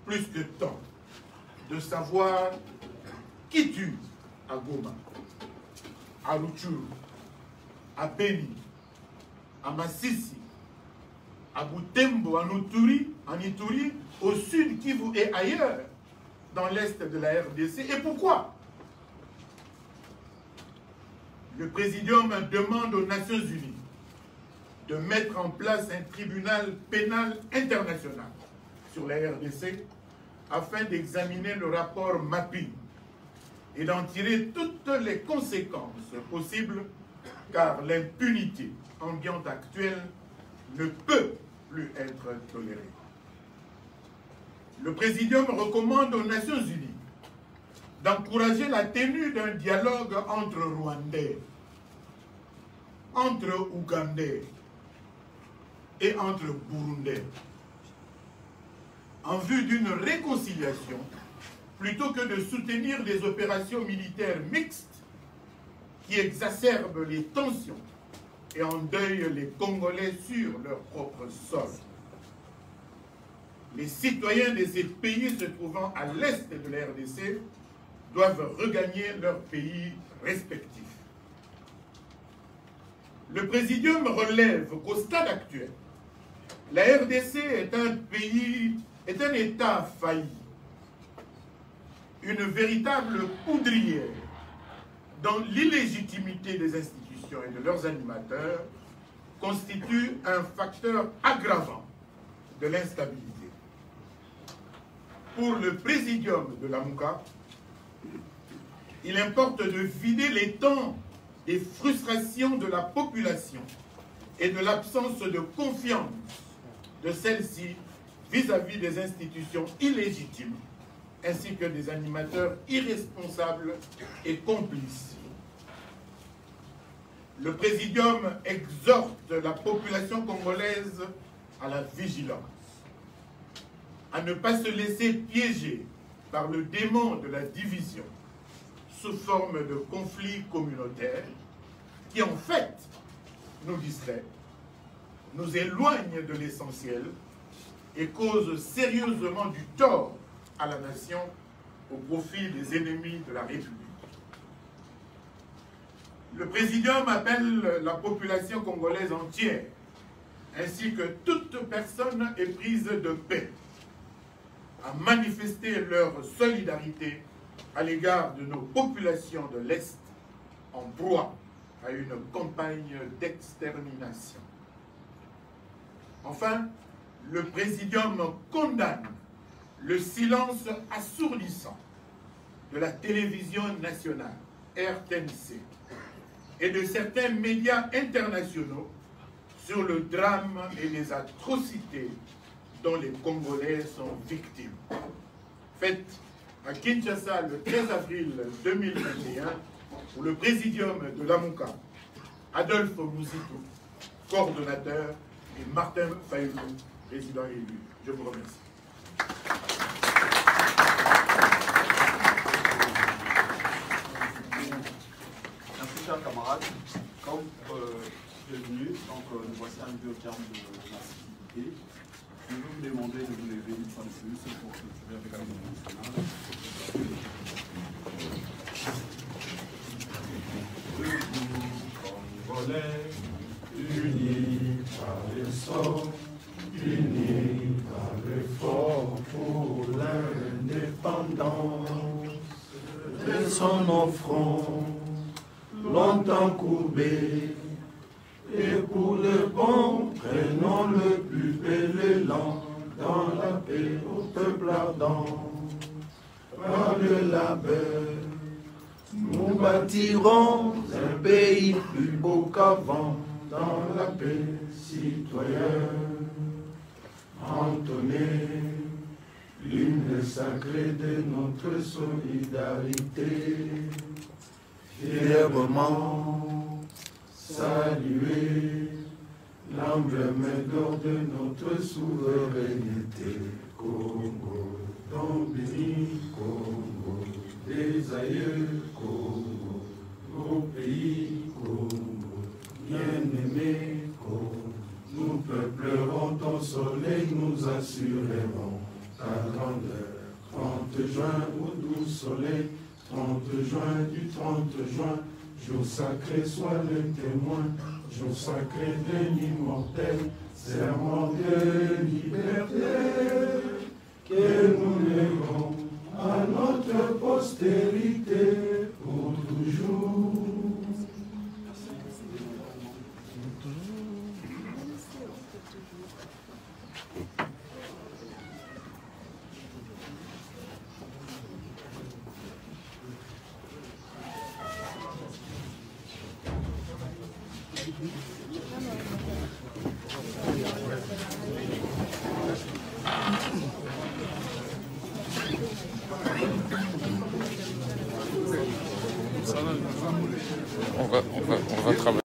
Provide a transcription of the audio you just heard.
plus que temps de savoir qui tue à Goma, à Rutshuru, à Beni, à Masisi, à Butembo, en Ituri, au sud Kivu et ailleurs, dans l'est de la RDC. Et pourquoi? Le Présidium demande aux Nations Unies de mettre en place un tribunal pénal international sur la RDC afin d'examiner le rapport mapping et d'en tirer toutes les conséquences possibles, car l'impunité ambiante actuelle ne peut plus être tolérée. Le Présidium recommande aux Nations Unies d'encourager la tenue d'un dialogue entre Rwandais, entre Ougandais et entre Burundais, en vue d'une réconciliation, plutôt que de soutenir des opérations militaires mixtes qui exacerbent les tensions et endeuillent les Congolais sur leur propre sol. Les citoyens de ces pays se trouvant à l'est de la RDC doivent regagner leurs pays respectifs. Le Présidium relève qu'au stade actuel, la RDC est un État failli, une véritable poudrière dont l'illégitimité des institutions et de leurs animateurs constitue un facteur aggravant de l'instabilité. Pour le Présidium de l'AMUCA, il importe de vider les temps des frustrations de la population et de l'absence de confiance de celle-ci vis-à-vis des institutions illégitimes, ainsi que des animateurs irresponsables et complices. Le Présidium exhorte la population congolaise à la vigilance, à ne pas se laisser piéger par le démon de la division sous forme de conflits communautaires qui, en fait, nous distrait, nous éloigne de l'essentiel et cause sérieusement du tort à la nation au profit des ennemis de la République. Le Présidium appelle la population congolaise entière, ainsi que toute personne éprise de paix, à manifester leur solidarité à l'égard de nos populations de l'Est en proie à une campagne d'extermination. Enfin, le Présidium condamne le silence assourdissant de la télévision nationale, RTNC, et de certains médias internationaux sur le drame et les atrocités dont les Congolais sont victimes. Faites à Kinshasa le 13 avril 2021 pour le Présidium de l'AMUCA, Adolphe Mouzitou, coordonnateur, et Martin Fayulu, président élu. Je vous remercie. Merci, chers camarades. Comme prévenu, nous voici arrivés au terme de la activité. Je vais vous demander de vous lever une fois de plus pour clôturer avec la mouvement nationale. Congolais, unis par le sang, unis par l'effort pour l'indépendance. Laissons nos fronts longtemps courbés, et pour le bon, prenons le plus bel élan dans la paix au peuple ardent. Par le labeur, nous bâtirons un pays plus beau qu'avant, dans la paix citoyenne. Entonnez l'hymne sacré de notre solidarité, fièrement saluer l'emblème d'or de notre souveraineté. Congo, ton béni, Congo, des aïeux, Congo, au pays, Congo, bien-aimé, Congo. Nous peuplerons ton soleil, nous assurerons ta grandeur. juin, au doux soleil, 30 juin du 30 juin, jour sacré soit le témoin, jour sacré de l'immortel, serment de liberté, que nous lèverons à notre postérité pour toujours. On va travailler.